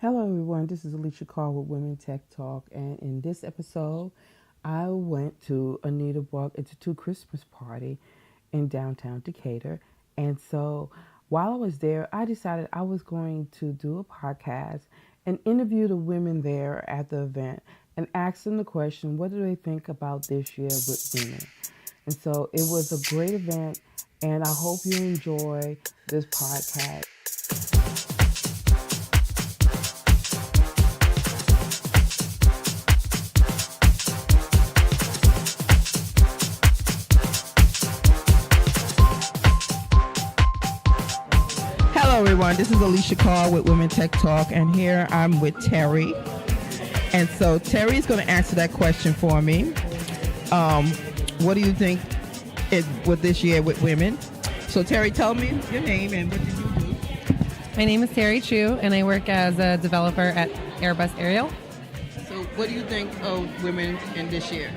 Hello, everyone. This is Alicia with Women Tech Talk, and in this episode, I went to Anita Borg Institute Christmas party in downtown Decatur, and so while I was there, I decided I was going to do a podcast and interview the women there at the event and ask them the question, what do they think about this year with women? And so it was a great event, and I hope you enjoy this podcast. Hello, everyone. This is Alicia with Women Tech Talk, and here I'm with Terry. And so Terry is going to answer that question for me. What do you think with this year with women? So Terry, tell me your name and what did you do? My name is Terry Chu, and I work as a developer at Airbus Aerial. So what do you think of women in this year?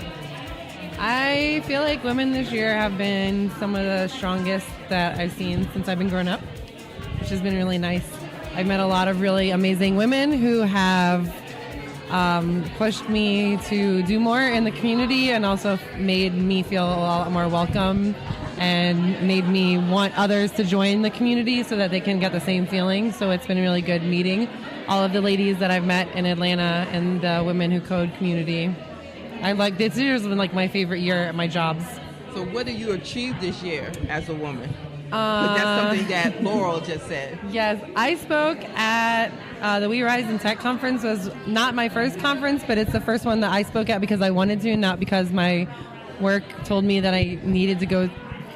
I feel like women this year have been some of the strongest that I've seen since I've been growing up, which has been really nice. I've met a lot of really amazing women who have pushed me to do more in the community and also made me feel a lot more welcome and made me want others to join the community so that they can get the same feeling. So it's been really good meeting all of the ladies that I've met in Atlanta and the Women Who Code community. This year's been like my favorite year at my jobs. So what did you achieve this year as a woman? Because that's something that Laurel just said. Yes, I spoke at the We Rise in Tech conference. Was not my first conference, but it's the first one that I spoke at because I wanted to, not because my work told me that I needed to go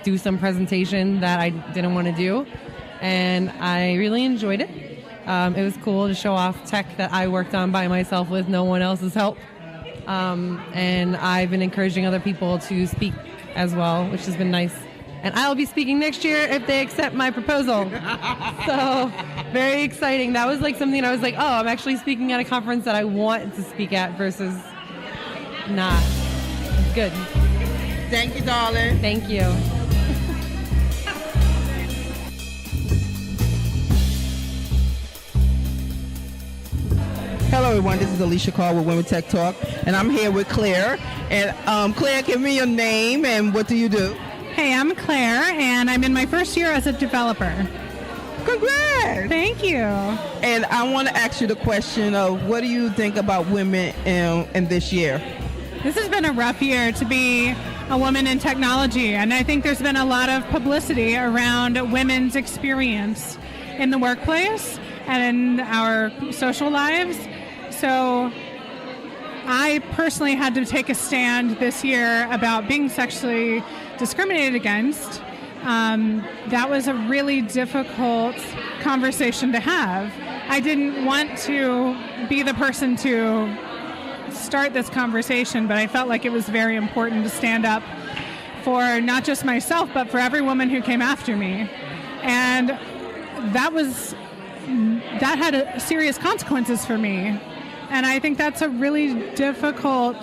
do some presentation that I didn't want to do. And I really enjoyed it. It was cool to show off tech that I worked on by myself with no one else's help. And I've been encouraging other people to speak as well, which has been nice. And I'll be speaking next year if they accept my proposal. So, very exciting. That was like something I was like, oh, I'm actually speaking at a conference that I want to speak at versus not. It's good. Thank you, darling. Thank you. Hello, everyone. This is Alicia with Women Tech Talk, and I'm here with Claire. And Claire, give me your name and what do you do? Hey, I'm Claire, and I'm in my first year as a developer. Congrats! Thank you. And I want to ask you the question of what do you think about women in this year? This has been a rough year to be a woman in technology, and I think there's been a lot of publicity around women's experience in the workplace and in our social lives. So I personally had to take a stand this year about being sexually discriminated against. That was a really difficult conversation to have. I didn't want to be the person to start this conversation, but I felt like it was very important to stand up for not just myself, but for every woman who came after me. And that had serious consequences for me. And I think that's a really difficult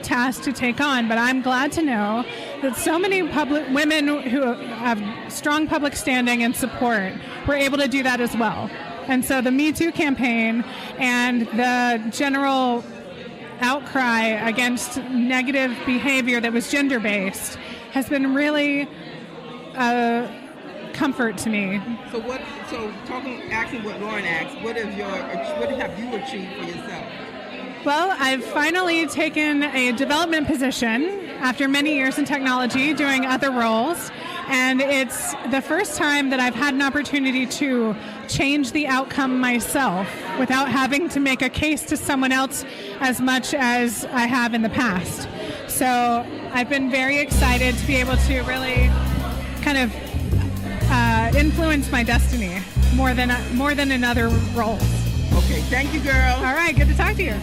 task to take on, but I'm glad to know that so many women who have strong public standing and support were able to do that as well. And so the Me Too campaign and the general outcry against negative behavior that was gender-based has been really a comfort to me. Asking what Lauren asked, what have you achieved for yourself? Well, I've finally taken a development position after many years in technology doing other roles, and it's the first time that I've had an opportunity to change the outcome myself without having to make a case to someone else as much as I have in the past. So I've been very excited to be able to really kind of influence my destiny more than in other roles. Okay, thank you, girl. All right, good to talk to you.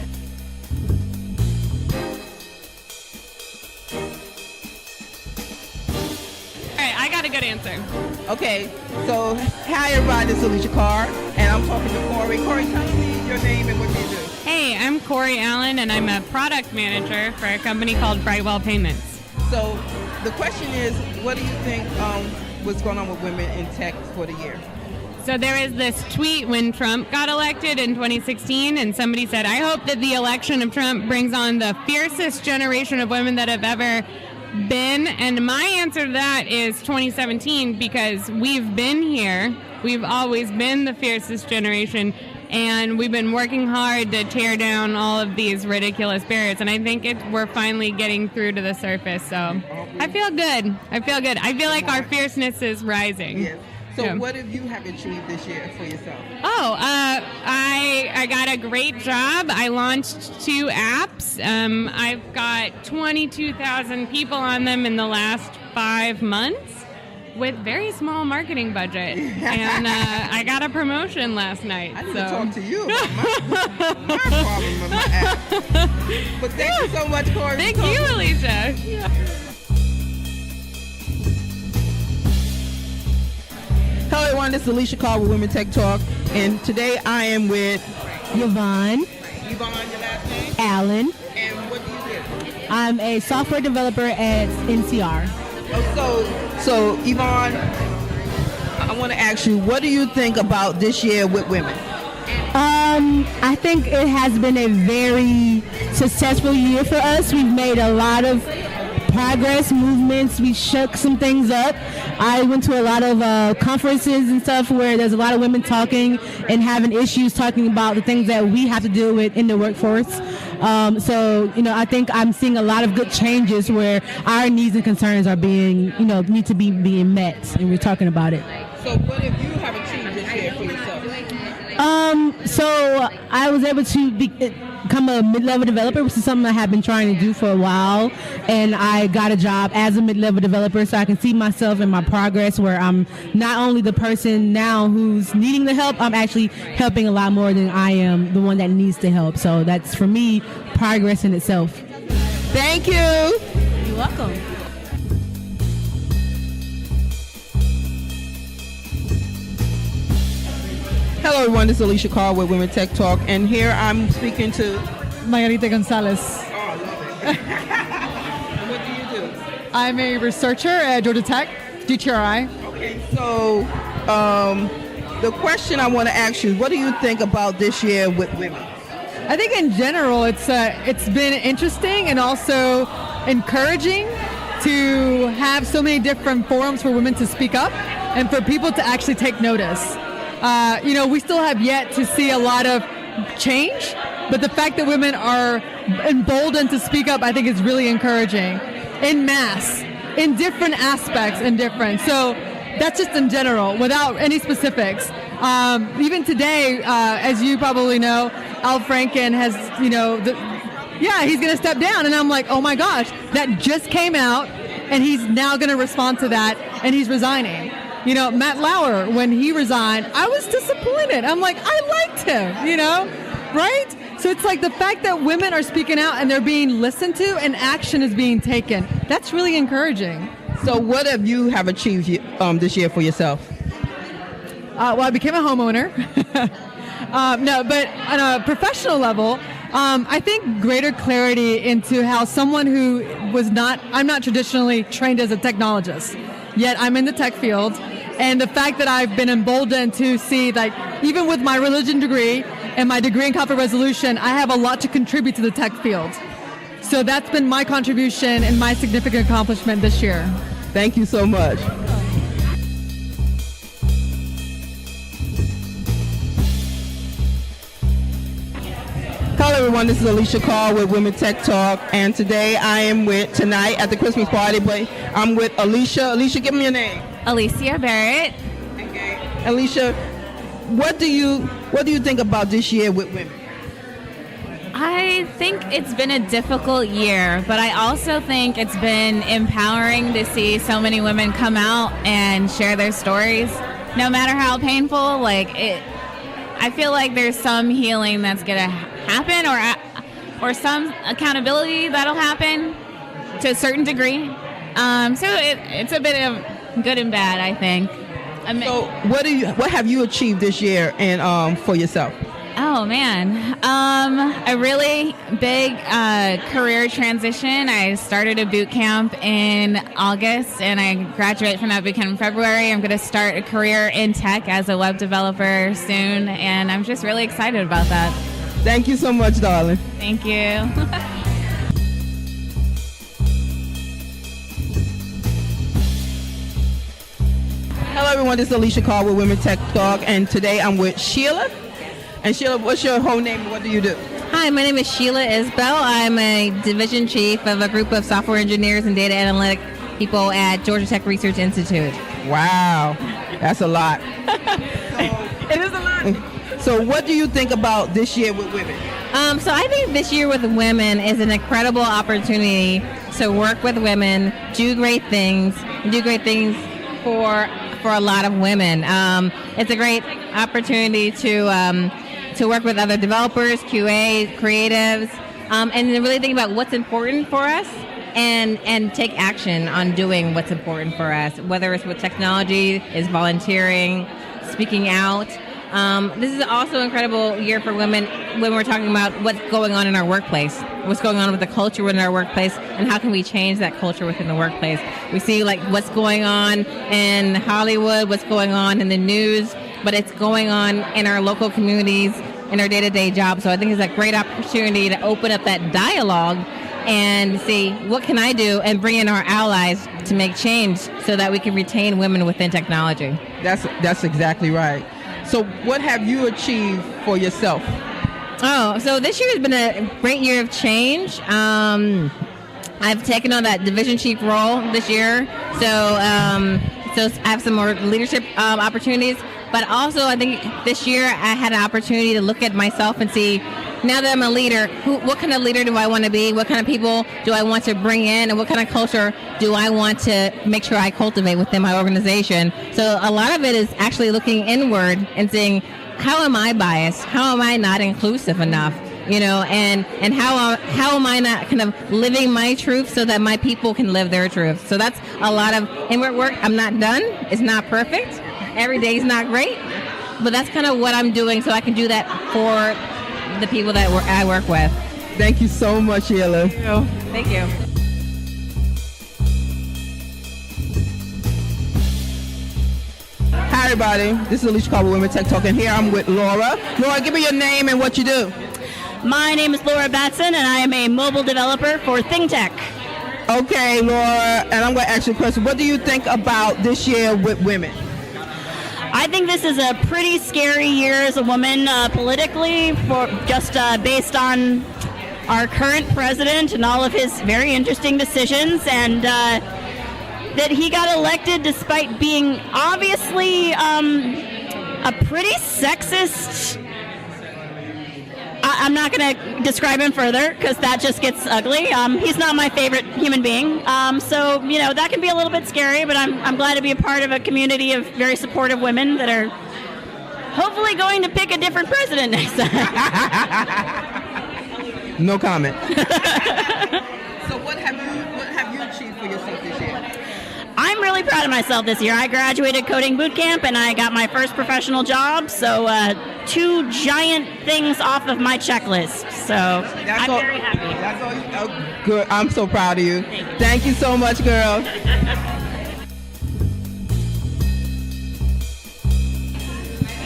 I got a good answer. Okay, so hi everybody, this is Alicia Carr, and I'm talking to Corey. Corey, tell me your name and what you do. Hey, I'm Corey Allen, and I'm a product manager for a company called Brightwell Payments. So the question is, what do you think was going on with women in tech for the year? So So there was this tweet when Trump got elected in 2016, and somebody said, I hope that the election of Trump brings on the fiercest generation of women that have ever been. And my answer to that is 2017, because we've been here. We've always been the fiercest generation, and we've been working hard to tear down all of these ridiculous barriers. And I think we're finally getting through to the surface. So I feel good. I feel like our fierceness is rising. Yes. So what have you achieved this year for yourself? Oh, I got a great job. I launched 2 apps. I've got 22,000 people on them in the last 5 months with very small marketing budget. And I got a promotion last night. I need to talk to you about my problem with my app. But thank you so much, Corey. Thank you, Alicia. Hello, everyone. This is Alicia Carr with Women Tech Talk, and today I am with Yvonne. Yvonne, your last name? Allen. And what do you do? I'm a software developer at NCR. So Yvonne, I want to ask you, what do you think about this year with women? I think it has been a very successful year for us. We've made a lot of progress, movements. We shook some things up. I went to a lot of conferences and stuff where there's a lot of women talking and having issues talking about the things that we have to deal with in the workforce. So, I think I'm seeing a lot of good changes where our needs and concerns are being, need to be being met, and we're talking about it. So what have you achieved this year for yourself? So I was able to become a mid-level developer, which is something I have been trying to do for a while, and I got a job as a mid-level developer, so I can see myself in my progress where I'm not only the person now who's needing the help, I'm actually helping a lot more than I am the one that needs the help. So that's, for me, progress in itself. Thank you. You're welcome. Hello, everyone. This is Alicia Carr with Women Tech Talk, and here I'm speaking to Margarita Gonzalez. Oh, I love it. What do you do? I'm a researcher at Georgia Tech, GTRI. Okay, so the question I want to ask you, what do you think about this year with women? I think in general it's been interesting and also encouraging to have so many different forums for women to speak up and for people to actually take notice. We still have yet to see a lot of change, but the fact that women are emboldened to speak up, I think, is really encouraging. In mass, in different aspects, So that's just in general, without any specifics. Even today, as you probably know, Al Franken has, he's going to step down. And I'm like, oh my gosh, that just came out, and he's now going to respond to that, and he's resigning. Matt Lauer, when he resigned, I was disappointed. I'm like, I liked him, right? So it's like the fact that women are speaking out and they're being listened to and action is being taken. That's really encouraging. So what have you achieved this year for yourself? Well, I became a homeowner. No, but on a professional level, I think greater clarity into how someone who I'm not traditionally trained as a technologist, yet I'm in the tech field. And the fact that I've been emboldened to see, like, even with my religion degree and my degree in conflict resolution, I have a lot to contribute to the tech field. So that's been my contribution and my significant accomplishment this year. Thank you so much. Hello, everyone. This is Alicia Carr with Women Tech Talk, and today I am tonight at the Christmas party, but I'm with Alicia. Alicia, give me your name. Alicia Barrett. Okay. Alicia, what do you think about this year with women? I think it's been a difficult year, but I also think it's been empowering to see so many women come out and share their stories, no matter how painful. I feel like there's some healing that's gonna happen, or some accountability that'll happen to a certain degree. So it's a bit of good and bad, I think. So what have you achieved this year and for yourself? Oh man, a really big career transition. I started a boot camp in August, and I graduate from that boot camp in February. I'm going to start a career in tech as a web developer soon, and I'm just really excited about that. Thank you so much, darling. Thank you. Hello, everyone. This is Alicia Carr with Women Tech Talk, and today I'm with Sheila. And Sheila, what's your whole name and what do you do? Hi, my name is Sheila Isbell. I'm a division chief of a group of software engineers and data analytic people at Georgia Tech Research Institute. Wow, that's a lot. It is a lot. So what do you think about this year with women? So I think this year with women is an incredible opportunity to work with women, do great things for a lot of women. It's a great opportunity to work with other developers, QA, creatives, and to really think about what's important for us and take action on doing what's important for us, whether it's with technology, is volunteering, speaking out. This is also an incredible year for women when we're talking about what's going on in our workplace, what's going on with the culture within our workplace, and how can we change that culture within the workplace. We see like what's going on in Hollywood, what's going on in the news, but it's going on in our local communities, in our day-to-day jobs. So I think it's a great opportunity to open up that dialogue and see what can I do and bring in our allies to make change so that we can retain women within technology. That's exactly right. So what have you achieved for yourself? Oh, so this year has been a great year of change. I've taken on that division chief role this year, so I have some more leadership opportunities. But also, I think this year I had an opportunity to look at myself and see, now that I'm a leader, what kind of leader do I want to be? What kind of people do I want to bring in? And what kind of culture do I want to make sure I cultivate within my organization? So a lot of it is actually looking inward and saying, how am I biased? How am I not inclusive enough? And how am I not kind of living my truth so that my people can live their truth? So that's a lot of inward work. I'm not done. It's not perfect. Every day is not great, but that's kind of what I'm doing so I can do that for the people that I work with. Thank you so much, Sheila. Thank you. Hi, everybody. This is Alicia Carr with Women Tech Talk, and here I'm with Laura. Laura, give me your name and what you do. My name is Laura Batson, and I am a mobile developer for ThinkTech. Okay, Laura, and I'm going to ask you a question. What do you think about this year with women? I think this is a pretty scary year as a woman politically, for just based on our current president and all of his very interesting decisions, and that he got elected despite being obviously a pretty sexist. I'm not going to describe him further because that just gets ugly. He's not my favorite human being. So, that can be a little bit scary, but I'm glad to be a part of a community of very supportive women that are hopefully going to pick a different president next time. No comment. So what have you achieved for yourself this year? I'm really proud of myself this year. I graduated coding boot camp and I got my first professional job. So 2 giant things off of my checklist. So I'm very happy. That's all. Good. I'm so proud of you. Thank you so much, girl.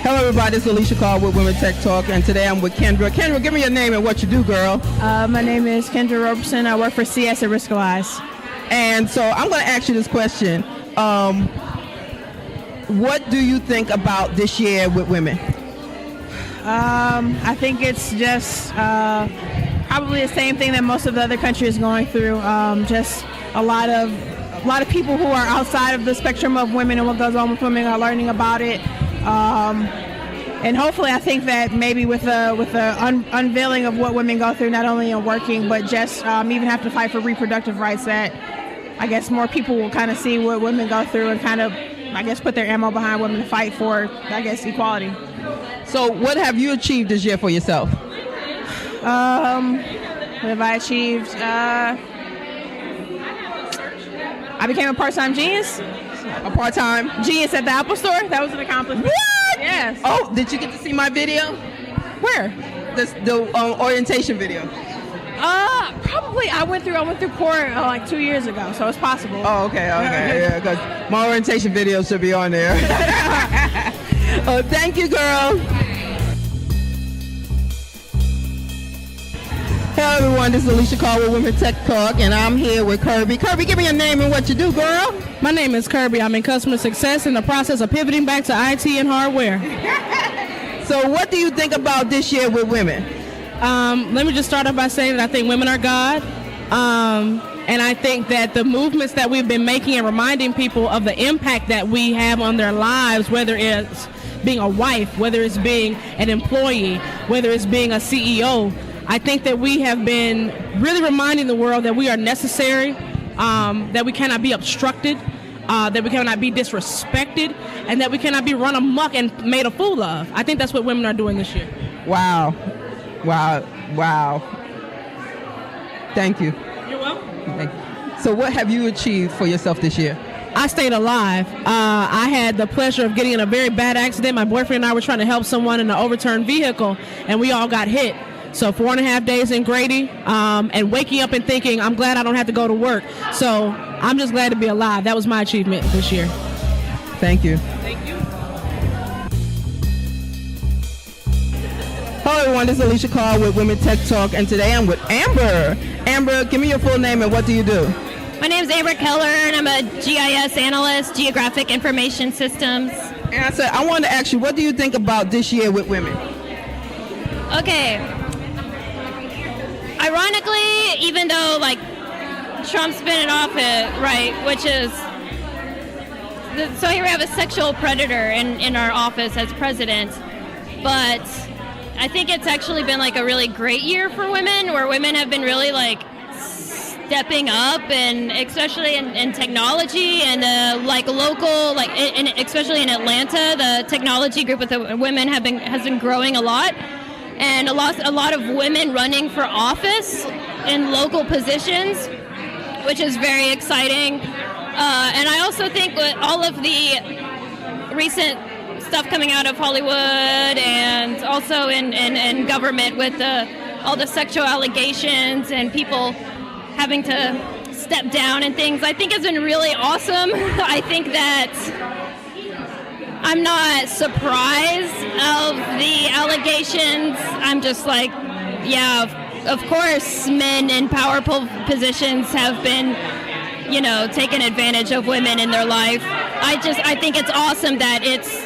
Hello, everybody. This is Alicia Carr with Women Tech Talk, and today I'm with Kendra. Kendra, give me your name and what you do, girl. My name is Kendra Roberson. I work for CS at Riskalyze. And so I'm going to ask you this question. What do you think about this year with women? I think it's just probably the same thing that most of the other countries is going through. Just a lot of people who are outside of the spectrum of women and what goes on with women are learning about it. And hopefully, I think that maybe with the unveiling of what women go through, not only in working, but just even have to fight for reproductive rights, that I guess more people will kind of see what women go through and kind of, I guess, put their ammo behind women to fight for, I guess, equality. So what have you achieved this year for yourself? What have I achieved? I became a part-time genius. A part-time genius at the Apple Store. That was an accomplishment. What? Yes. Oh, did you get to see my video? Where? The orientation video. Probably I went through court like 2 years ago, so it's possible. Oh, okay, yeah, because my orientation video should be on there. Oh, thank you, girl. Hello, everyone. This is Alicia with Women Tech Talk, and I'm here with Kirby. Kirby, give me your name and what you do, girl. My name is Kirby. I'm in customer success in the process of pivoting back to IT and hardware. So what do you think about this year with women? Let me just start off by saying that I think women are God. And I think that the movements that we've been making and reminding people of the impact that we have on their lives, whether it's being a wife, whether it's being an employee, whether it's being a CEO, I think that we have been really reminding the world that we are necessary, that we cannot be obstructed, that we cannot be disrespected, and that we cannot be run amok and made a fool of. I think that's what women are doing this year. Wow. Thank you. You're welcome. Thank you. So what have you achieved for yourself this year? I stayed alive. I had the pleasure of getting in a very bad accident. My boyfriend and I were trying to help someone in an overturned vehicle, and we all got hit. So 4.5 days in Grady, and waking up and thinking, I'm glad I don't have to go to work. So I'm just glad to be alive. That was my achievement this year. Thank you. Thank you. Hello, everyone. This is Alicia with Women Tech Talk, and today I'm with Amber. Amber, give me your full name and what do you do? My name is Amber Keller, and I'm a GIS analyst, Geographic Information Systems. And I wanted to ask you, what do you think about this year with women? Okay. Ironically, even though Trump's been in office, right, which is so here we have a sexual predator in our office as president, but I think it's actually been a really great year for women, where women have been really stepping up, and especially in technology and local, especially in Atlanta, the technology group with the women has been growing a lot, and a lot of women running for office in local positions, which is very exciting. And I also think with all of the recent stuff coming out of Hollywood and also in government with all the sexual allegations and people having to step down and things, I think has been really awesome. I think that I'm not surprised of the allegations. I'm just yeah, of course men in powerful positions have been taking advantage of women in their life. I think it's awesome that it's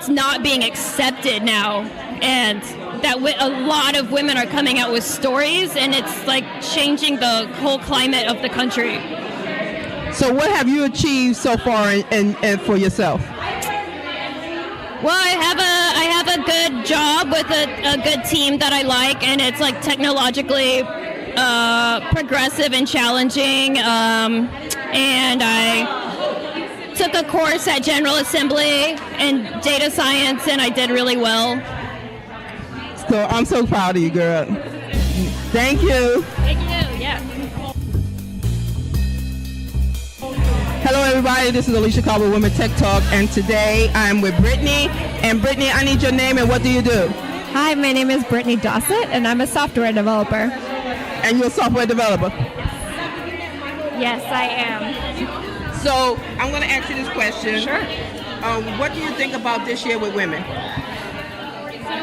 not being accepted now, and that a lot of women are coming out with stories, and it's changing the whole climate of the country. So what have you achieved so far and for yourself? Well, I have a good job with a good team that I like, and it's technologically progressive and challenging, and I took a course at General Assembly in data science, and I did really well. So I'm so proud of you, girl. Thank you. Thank you. Yeah. Hello, everybody. This is Alicia with Women Tech Talk, and today I'm with Brittany. And Brittany, I need your name and what do you do? Hi, my name is Brittany Dossett, and I'm a software developer. And you're a software developer? Yes, I am. So I'm going to ask you this question. Sure. What do you think about this year with women?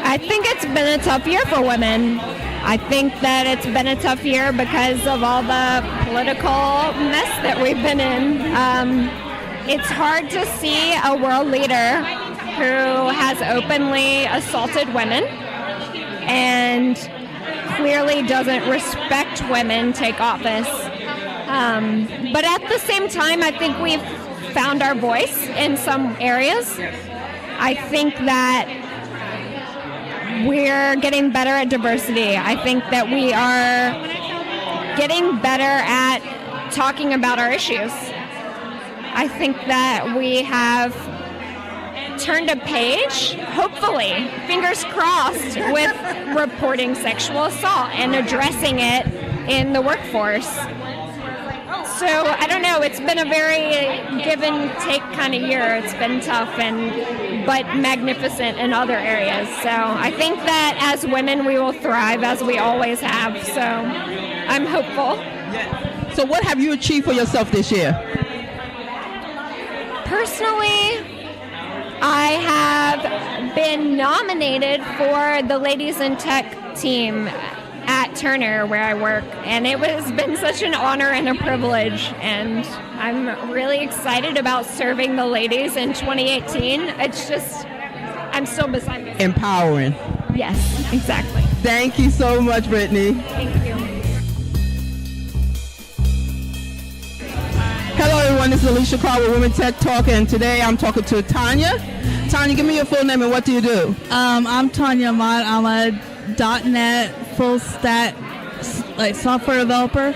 I think it's been a tough year for women. I think that it's been a tough year because of all the political mess that we've been in. It's hard to see a world leader who has openly assaulted women and clearly doesn't respect women take office. But at the same time, I think we've found our voice in some areas. I think that we're getting better at diversity. I think that we are getting better at talking about our issues. I think that we have turned a page, hopefully, fingers crossed, with reporting sexual assault and addressing it in the workforce. So I don't know. It's been a very give and take kind of year. It's been tough but magnificent in other areas. So I think that as women we will thrive as we always have. So I'm hopeful. So what have you achieved for yourself this year? Personally, I have been nominated for the Ladies in Tech team at Turner where I work, and it has been such an honor and a privilege, and I'm really excited about serving the ladies in 2018. It's just, I'm still beside myself. Empowering. Yes, exactly. Thank you so much, Brittany. Thank you. Hello everyone, this is Alicia with Women Tech Talk, and today I'm talking to Tanya. Tanya, give me your full name and what do you do? I'm Tanya Ahmad. I'm a .NET full stack software developer.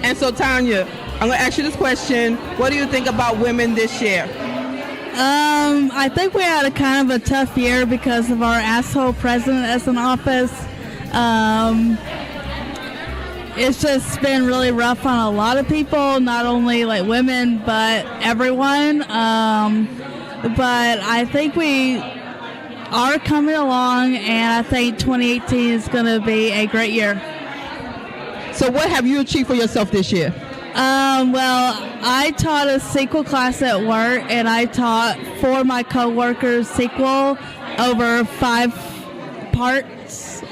And so Tanya, I'm going to ask you this question. What do you think about women this year? I think we had a kind of a tough year because of our asshole president that's in office. It's just been really rough on a lot of people, not only like women, but everyone. But I think we are coming along, and I think 2018 is going to be a great year. So what have you achieved for yourself this year? Well, I taught a SQL class at work, and I taught 4 of my coworkers SQL over 5 parts.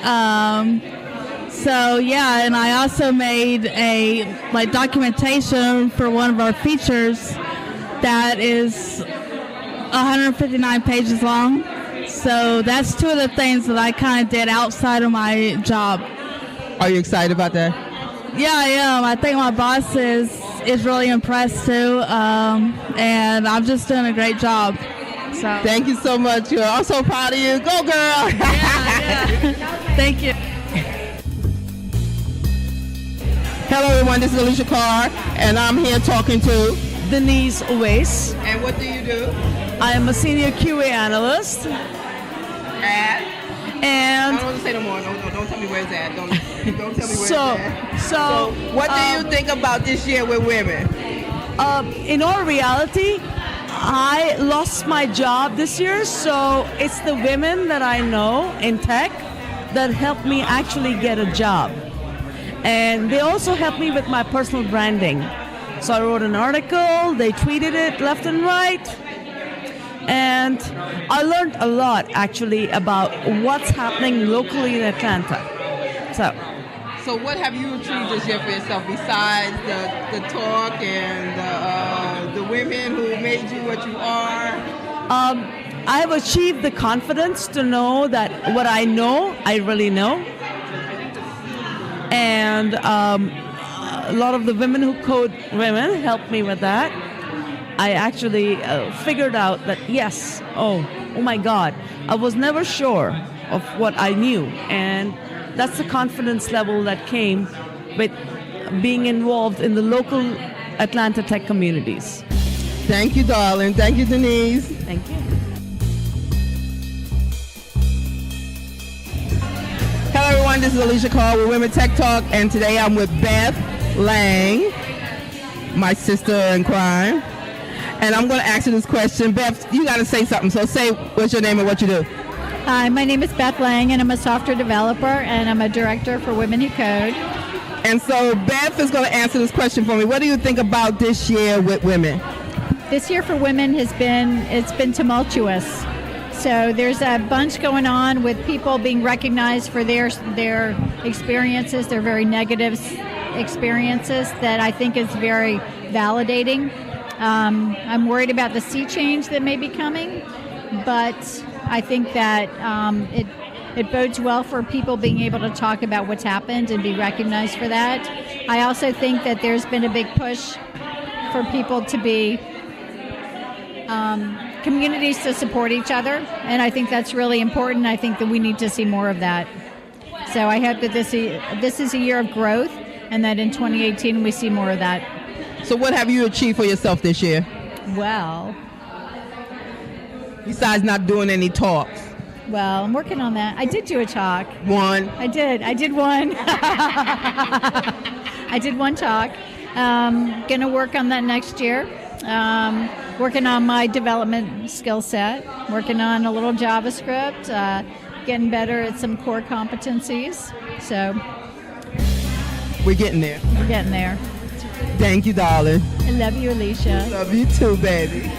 So yeah, and I also made a documentation for one of our features that is 159 pages long. So that's 2 of the things that I kind of did outside of my job. Are you excited about that? Yeah, I am. I think my boss is really impressed too, and I'm just doing a great job. So thank you so much. I'm so proud of you. Go, girl! Yeah. Thank you. Hello, everyone. This is Alicia Carr, and I'm here talking to Denise Owais. And what do you do? I am a senior QA analyst. And I don't want to say no more. Don't tell me where it's at. Don't tell me where it's at. So, what do you think about this year with women? In all reality, I lost my job this year, so it's the women that I know in tech that helped me actually get a job. And they also helped me with my personal branding. So I wrote an article, they tweeted it left and right, and I learned a lot actually about what's happening locally in Atlanta. So what have you achieved this year for yourself besides the talk and the women who made you what you are? I have achieved the confidence to know that what I know, I really know. And a lot of the women who code women helped me with that. I actually figured out that yes, oh my God, I was never sure of what I knew, and that's the confidence level that came with being involved in the local Atlanta tech communities. Thank you, darling. Thank you, Denise. Thank you. Hello, everyone. This is Alicia Carr with Women Tech Talk, and today I'm with Beth Lang, my sister in crime. And I'm going to ask you this question. Beth, you got to say something. So say what's your name and what you do. Hi, my name is Beth Lang, and I'm a software developer, and I'm a director for Women Who Code. And so Beth is going to answer this question for me. What do you think about this year with women? This year for women it's been tumultuous. So there's a bunch going on with people being recognized for their experiences, their very negative experiences that I think is very validating. I'm worried about the sea change that may be coming, but I think that it bodes well for people being able to talk about what's happened and be recognized for that. I also think that there's been a big push for people to be communities to support each other, and I think that's really important. I think that we need to see more of that. So I hope that this is a year of growth, and that in 2018 we see more of that. So what have you achieved for yourself this year? Well, besides not doing any talks. Well, I'm working on that. I did do a talk. One. I did one. I did one talk. Going to work on that next year. Working on my development skill set. Working on a little JavaScript. Getting better at some core competencies. So We're getting there. we're getting there. Thank you, darling. I love you, Alicia. Love you too, baby.